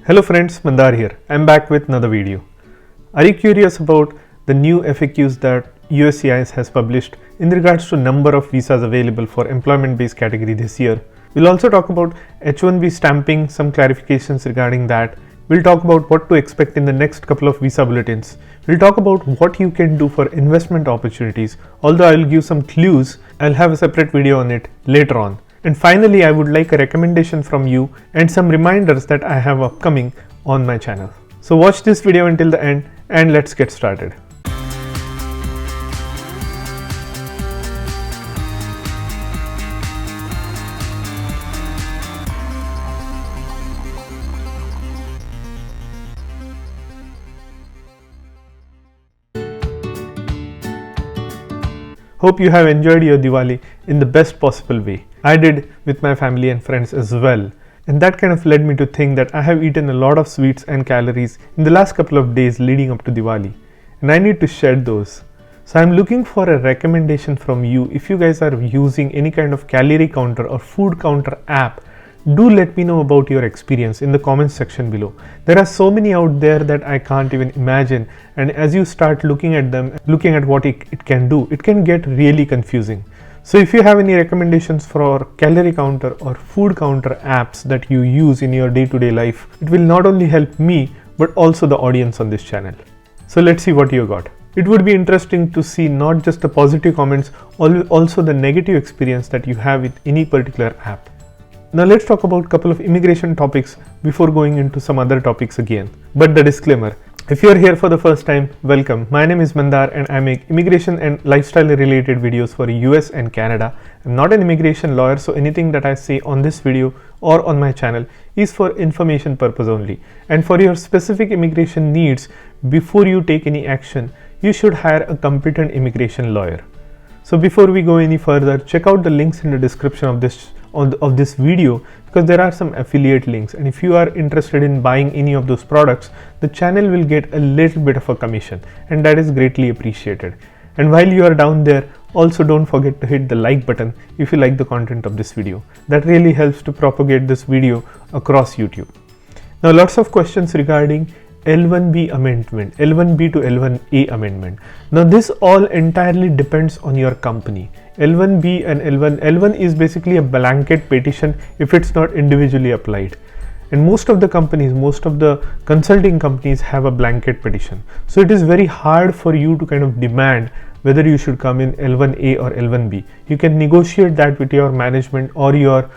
Hello friends, Mandar here. I'm back with another video. Are you curious about the new FAQs that USCIS has published in regards to number of visas available for employment-based category this year? We'll also talk about H1B stamping, some clarifications regarding that. We'll talk about what to expect in the next couple of visa bulletins. We'll talk about what you can do for investment opportunities. Although I'll give some clues, I'll have a separate video on it later on. And finally, I would like a recommendation from you and some reminders that I have upcoming on my channel. So watch this video until the end and let's get started. Hope you have enjoyed your Diwali in the best possible way. I did with my family and friends as well. And that kind of led me to think that I have eaten a lot of sweets and calories in the last couple of days leading up to Diwali. And I need to shed those. So I'm looking for a recommendation from you. If you guys are using any kind of calorie counter or food counter app, do let me know about your experience in the comments section below. There are so many out there that I can't even imagine, and as you start looking at them, looking at what it can do, it can get really confusing. So if you have any recommendations for calorie counter or food counter apps that you use in your day-to-day life, it will not only help me but also the audience on this channel. So let's see what you got. It would be interesting to see not just the positive comments, also the negative experience that you have with any particular app. Now let's talk about a couple of immigration topics before going into some other topics again. But the disclaimer, if you are here for the first time, welcome. My name is Mandar and I make immigration and lifestyle related videos for US and Canada. I'm not an immigration lawyer, so anything that I say on this video or on my channel is for information purpose only. And for your specific immigration needs, before you take any action, you should hire a competent immigration lawyer. So before we go any further, check out the links in the description of this video, because there are some affiliate links, and if you are interested in buying any of those products, the channel will get a little bit of a commission, and that is greatly appreciated. And while you are down there, also don't forget to hit the like button if you like the content of this video. That really helps to propagate this video across YouTube. Now lots of questions regarding L1B amendment, L1B to L1A amendment. Now this all entirely depends on your company. L1B and L1 is basically a blanket petition if it's not individually applied. And most of the companies, most of the consulting companies have a blanket petition. So it is very hard for you to kind of demand whether you should come in L1A or L1B. You can negotiate that with your management or your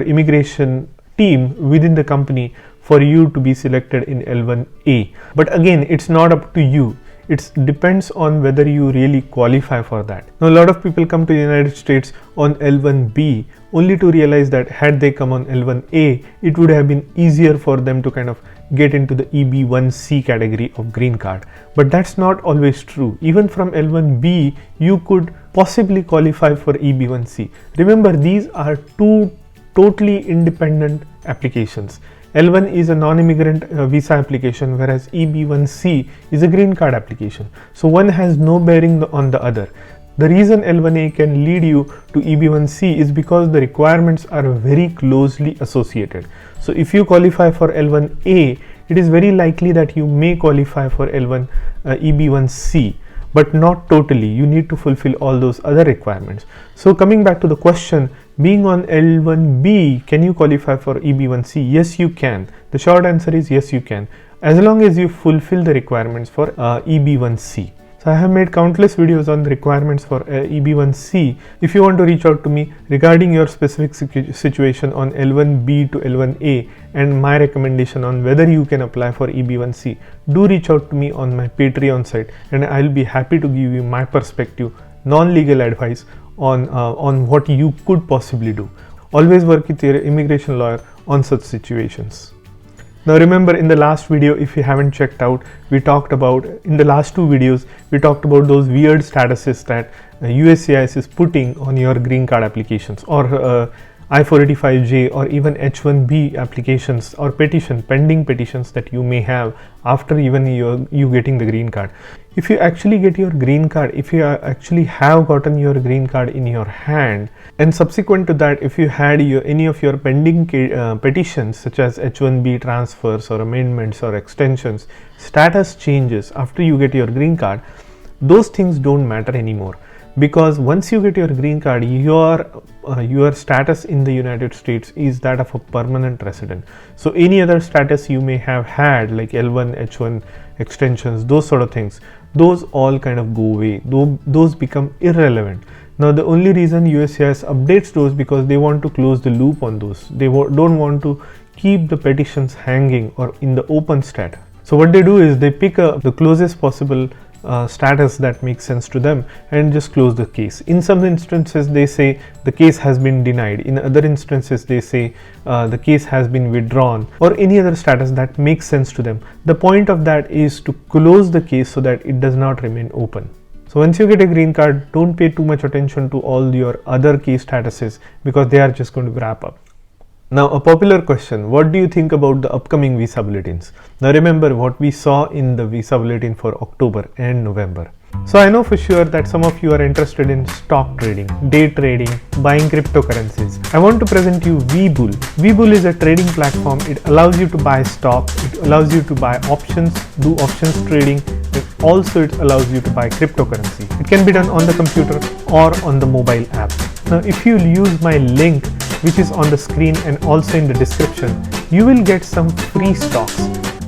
immigration team within the company for you to be selected in L1A. But again, it's not up to you. It depends on whether you really qualify for that. Now, a lot of people come to the United States on L1B only to realize that had they come on L1A, it would have been easier for them to kind of get into the EB1C category of green card. But that's not always true. Even from L1B, you could possibly qualify for EB1C. Remember, these are two totally independent applications. L1 is a non-immigrant visa application, whereas EB1C is a green card application. So one has no bearing on the other. The reason L1A can lead you to EB1C is because the requirements are very closely associated. So if you qualify for L1A, it is very likely that you may qualify for EB1C. But not totally. You need to fulfill all those other requirements. So coming back to the question, being on L1B, can you qualify for EB1C? Yes, you can. The short answer is yes, you can, as long as you fulfill the requirements for EB1C. So I have made countless videos on the requirements for EB1C. If you want to reach out to me regarding your specific situation on L1B to L1A and my recommendation on whether you can apply for EB1C, do reach out to me on my Patreon site, and I'll be happy to give you my perspective, non-legal advice on what you could possibly do. Always work with your immigration lawyer on such situations. Now remember, in the last video, if you haven't checked out, we talked about, in the last two videos, we talked about those weird statuses that USCIS is putting on your green card applications, or I-485J or even H-1B applications or pending petitions that you may have after even you getting the green card. If you actually get your green card, if you actually have gotten your green card in your hand, and subsequent to that, if you had any of your pending petitions such as H-1B transfers or amendments or extensions, status changes after you get your green card, those things don't matter anymore, because once you get your green card, your status in the United States is that of a permanent resident. So any other status you may have had, like L1, H1 extensions, those sort of things, those all kind of go away. Those become irrelevant. Now the only reason USCIS updates those because they want to close the loop on those. They don't want to keep the petitions hanging or in the open status. So what they do is they pick the closest possible status that makes sense to them and just close the case. In some instances they say the case has been denied, in other instances they say the case has been withdrawn, or any other status that makes sense to them. The point of that is to close the case so that it does not remain open. So once you get a green card, don't pay too much attention to all your other case statuses because they are just going to wrap up. Now a popular question, what do you think about the upcoming visa bulletins? Now remember what we saw in the visa bulletin for October and November. So I know for sure that some of you are interested in stock trading, day trading, buying cryptocurrencies. I want to present you WeBull. WeBull is a trading platform. It allows you to buy stocks, it allows you to buy options, do options trading, and also it allows you to buy cryptocurrency. It can be done on the computer or on the mobile app. Now if you use my link, which is on the screen and also in the description, you will get some free stocks.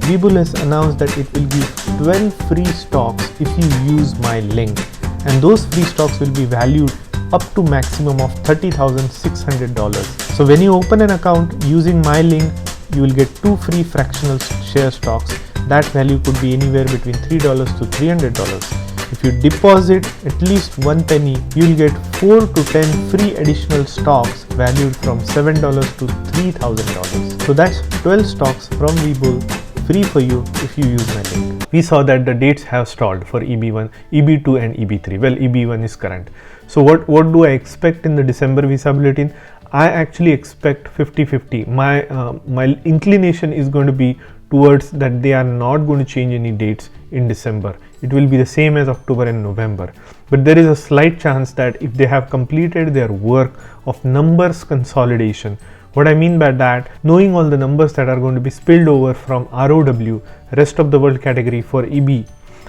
WeBull has announced that it will give 12 free stocks if you use my link, and those free stocks will be valued up to maximum of $30,600. So when you open an account using my link, you will get 2 free fractional share stocks. That value could be anywhere between $3 to $300. If you deposit at least 1 penny, you will get 4 to 10 free additional stocks valued from $7 to $3,000. So that's 12 stocks from WeBull free for you if you use my link. We saw that the dates have stalled for EB1, EB2 and EB3. Well, EB1 is current. So what do I expect in the December visa bulletin? I actually expect 50-50. My inclination is going to be towards that they are not going to change any dates in December. It will be the same as October and November. But there is a slight chance that if they have completed their work of numbers consolidation, what I mean by that, knowing all the numbers that are going to be spilled over from ROW, rest of the world category for EB,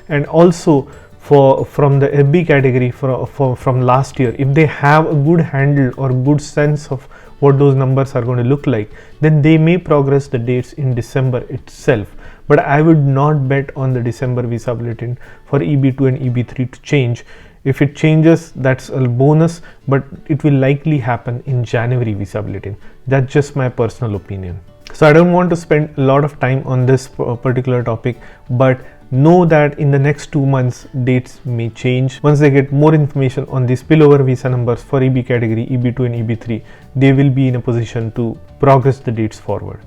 and also from the FB category from last year, if they have a good handle or good sense of what those numbers are going to look like, then they may progress the dates in December itself. But I would not bet on the December visa bulletin for EB2 and EB3 to change. If it changes, that's a bonus, but it will likely happen in January visa bulletin. That's just my personal opinion. So I don't want to spend a lot of time on this particular topic, but know that in the next 2 months dates may change. Once they get more information on the spillover visa numbers for EB category, EB2 and EB3, they will be in a position to progress the dates forward.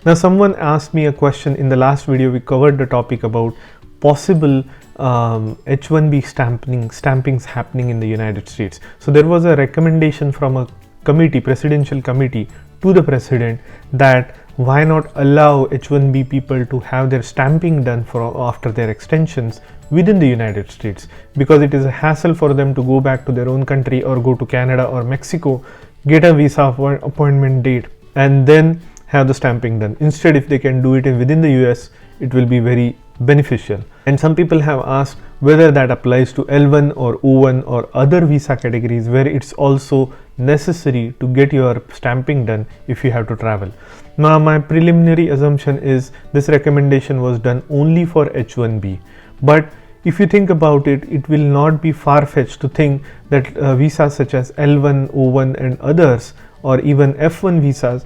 Now someone asked me a question in the last video. We covered the topic about possible H1B stampings happening in the United States. So there was a recommendation from a committee, presidential committee, to the president that why not allow H1B people to have their stamping done after their extensions within the United States, because it is a hassle for them to go back to their own country or go to Canada or Mexico, get a visa appointment date and then have the stamping done. Instead, if they can do it within the US, it will be very beneficial. And some people have asked whether that applies to L1 or O1 or other visa categories where it's also necessary to get your stamping done if you have to travel. Now my preliminary assumption is this recommendation was done only for H1B, but if you think about it, it will not be far-fetched to think that visas such as L1, O1 and others, or even F1 visas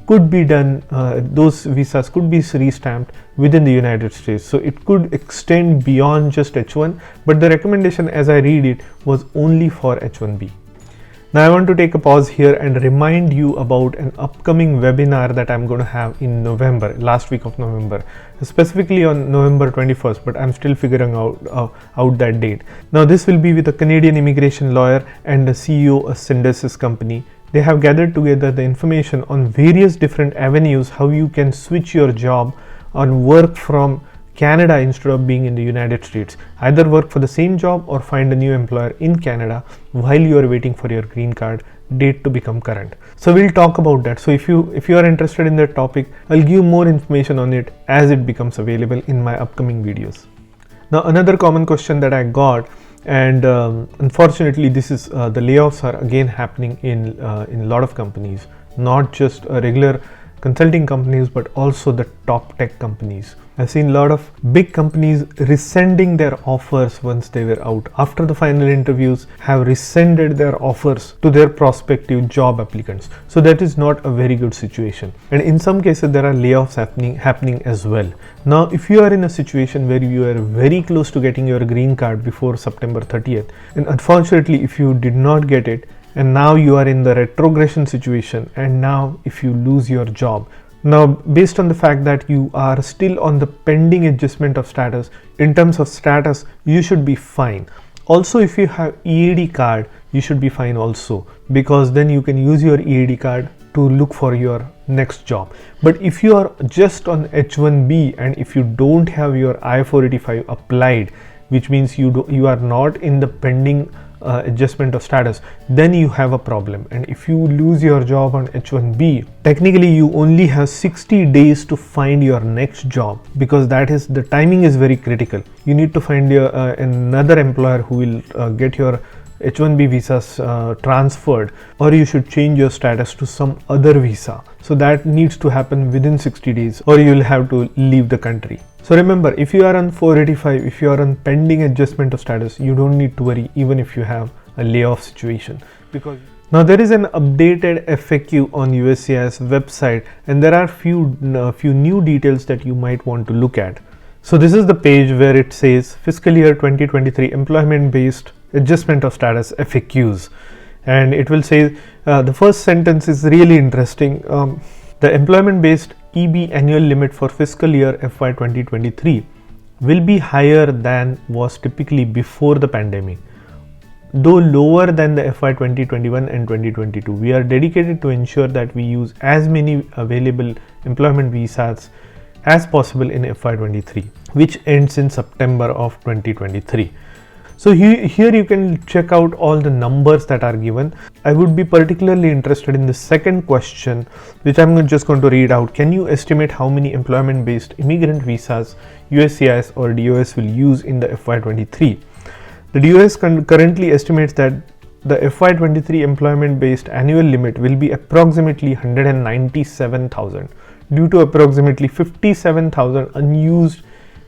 could be done, those visas could be re-stamped within the United States. So it could extend beyond just H1, but the recommendation as I read it was only for H1B. Now I want to take a pause here and remind you about an upcoming webinar that I'm going to have in November, last week of November, specifically on November 21st, but I'm still figuring out that date. Now this will be with a Canadian immigration lawyer and the CEO of Synthesis company. They have gathered together the information on various different avenues how you can switch your job and work from Canada instead of being in the United States. Either work for the same job or find a new employer in Canada while you are waiting for your green card date to become current. So we'll talk about that. So if you are interested in that topic, I'll give more information on it as it becomes available in my upcoming videos. Now another common question that I got, and unfortunately this is the layoffs are again happening in a lot of companies, not just regular consulting companies but also the top tech companies. I've seen a lot of big companies rescinding their offers once they were out. After the final interviews, have rescinded their offers to their prospective job applicants. So that is not a very good situation. And in some cases, there are layoffs happening as well. Now, if you are in a situation where you are very close to getting your green card before September 30th, and unfortunately, if you did not get it, and now you are in the retrogression situation, and now if you lose your job, now, based on the fact that you are still on the pending adjustment of status, in terms of status, you should be fine. Also, if you have EAD card, you should be fine also, because then you can use your EAD card to look for your next job. But if you are just on H1B and if you don't have your I-485 applied, which means you are not in the pending adjustment of status, then you have a problem. And if you lose your job on H1B, technically you only have 60 days to find your next job, because that is the timing is very critical. You need to find your another employer who will get your H1B visas transferred, or you should change your status to some other visa. So that needs to happen within 60 days or you will have to leave the country. So remember, if you are on 485, if you are on pending adjustment of status, you don't need to worry even if you have a layoff situation. Because now there is an updated FAQ on USCIS website, and there are few new details that you might want to look at. So this is the page where it says fiscal year 2023 employment based adjustment of status FAQs, and it will say the first sentence is really interesting. The employment based EB annual limit for fiscal year FY 2023 will be higher than was typically before the pandemic, though lower than the FY 2021 and 2022. We are dedicated to ensure that we use as many available employment visas as possible in FY 23, which ends in September of 2023. So here you can check out all the numbers that are given. I would be particularly interested in the second question, which I'm just going to read out. Can you estimate how many employment-based immigrant visas USCIS or DOS will use in the FY23? The DOS currently estimates that the FY23 employment-based annual limit will be approximately 197,000 due to approximately 57,000 unused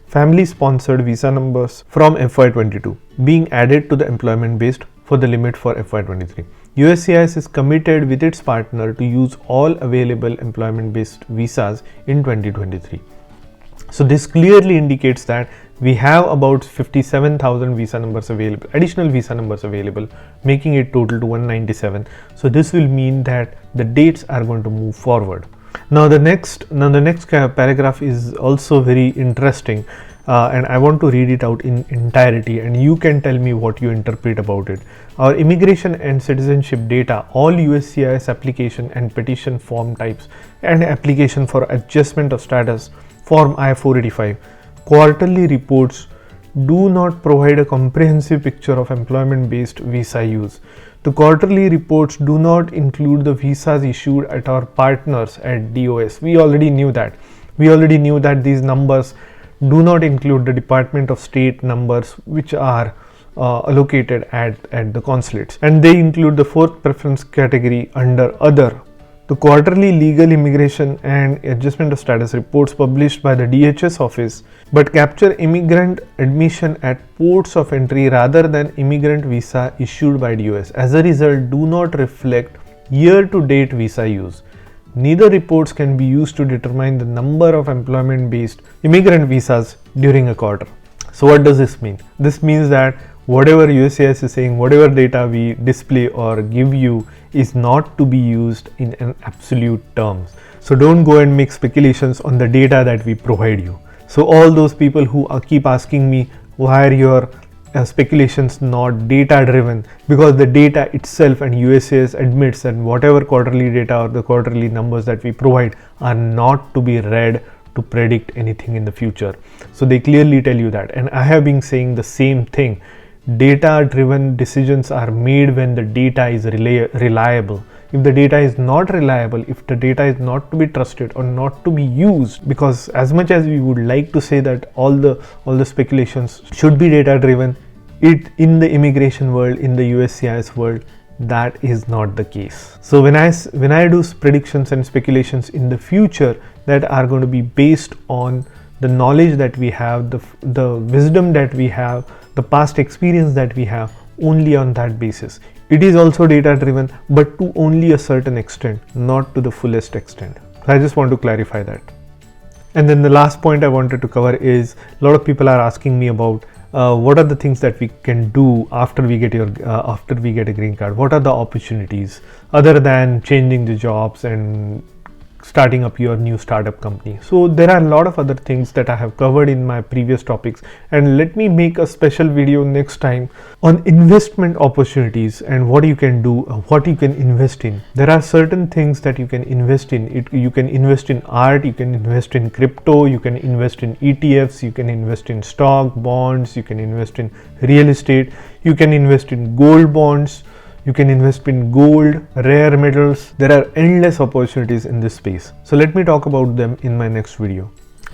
family-sponsored visa numbers from FY22 being added to the employment-based for the limit for FY23. USCIS is committed with its partner to use all available employment-based visas in 2023. So this clearly indicates that we have about 57,000 visa numbers available, additional visa numbers available, making it total to 197. So this will mean that the dates are going to move forward. Now the next paragraph is also very interesting, and I want to read it out in entirety, and you can tell me what you interpret about it. Our immigration and citizenship data, all USCIS application and petition form types, and application for adjustment of status form I-485 quarterly reports do not provide a comprehensive picture of employment-based visa use. The quarterly reports do not include the visas issued at our partners at DOS. We already knew that. These numbers do not include the Department of State numbers which are allocated at the consulates, and they include the fourth preference category under other. The quarterly legal immigration and adjustment of status reports published by the DHS office but capture immigrant admission at ports of entry rather than immigrant visa issued by DOS. As a result, do not reflect year-to-date visa use. Neither reports can be used to determine the number of employment-based immigrant visas during a quarter. So what does this mean? This means that whatever USCIS is saying, whatever data we display or give you is not to be used in an absolute terms. So don't go and make speculations on the data that we provide you. So all those people who keep asking me why are your speculations, not data driven, because the data itself and USCIS admits that whatever quarterly data or the quarterly numbers that we provide are not to be read to predict anything in the future. So they clearly tell you that, and I have been saying the same thing. Data driven decisions are made when the data is reliable. If the data is not reliable, if the data is not to be trusted or not to be used, because as much as we would like to say that all the speculations should be data driven, it in the immigration world, in the USCIS world, that is not the case. So when I do predictions and speculations in the future that are going to be based on the knowledge that we have, the wisdom that we have, the past experience that we have, only on that basis. It is also data driven, but to only a certain extent, not to the fullest extent. So I just want to clarify that. And then the last point I wanted to cover is, a lot of people are asking me about what are the things that we can do after we get a green card. What are the opportunities other than changing the jobs and starting up your new startup company? So there are a lot of other things that I have covered in my previous topics, and let me make a special video next time on investment opportunities and what you can do, what you can invest in. There are certain things that you can invest in. You can invest in art, you can invest in crypto, you can invest in ETFs, you can invest in stock, bonds, you can invest in real estate, you can invest in gold bonds, you can invest in gold, rare metals. There are endless opportunities in this space. So let me talk about them in my next video.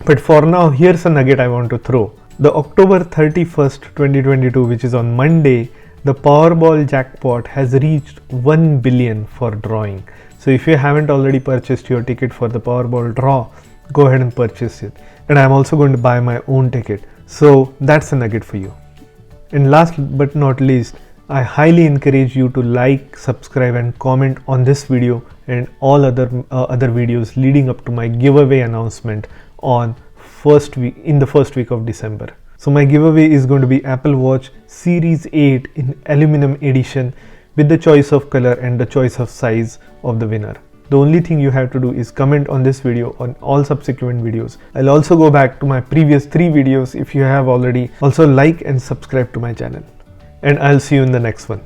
But for now, here's a nugget I want to throw. The October 31st, 2022, which is on Monday, the Powerball jackpot has reached 1 billion for drawing. So if you haven't already purchased your ticket for the Powerball draw, go ahead and purchase it. And I'm also going to buy my own ticket. So that's a nugget for you. And last but not least, I highly encourage you to like, subscribe and comment on this video and all other videos leading up to my giveaway announcement on in the first week of December. So my giveaway is going to be Apple Watch Series 8 in aluminum edition with the choice of color and the choice of size of the winner. The only thing you have to do is comment on this video on all subsequent videos. I'll also go back to my previous 3 videos if you have already. Also like and subscribe to my channel. And I'll see you in the next one.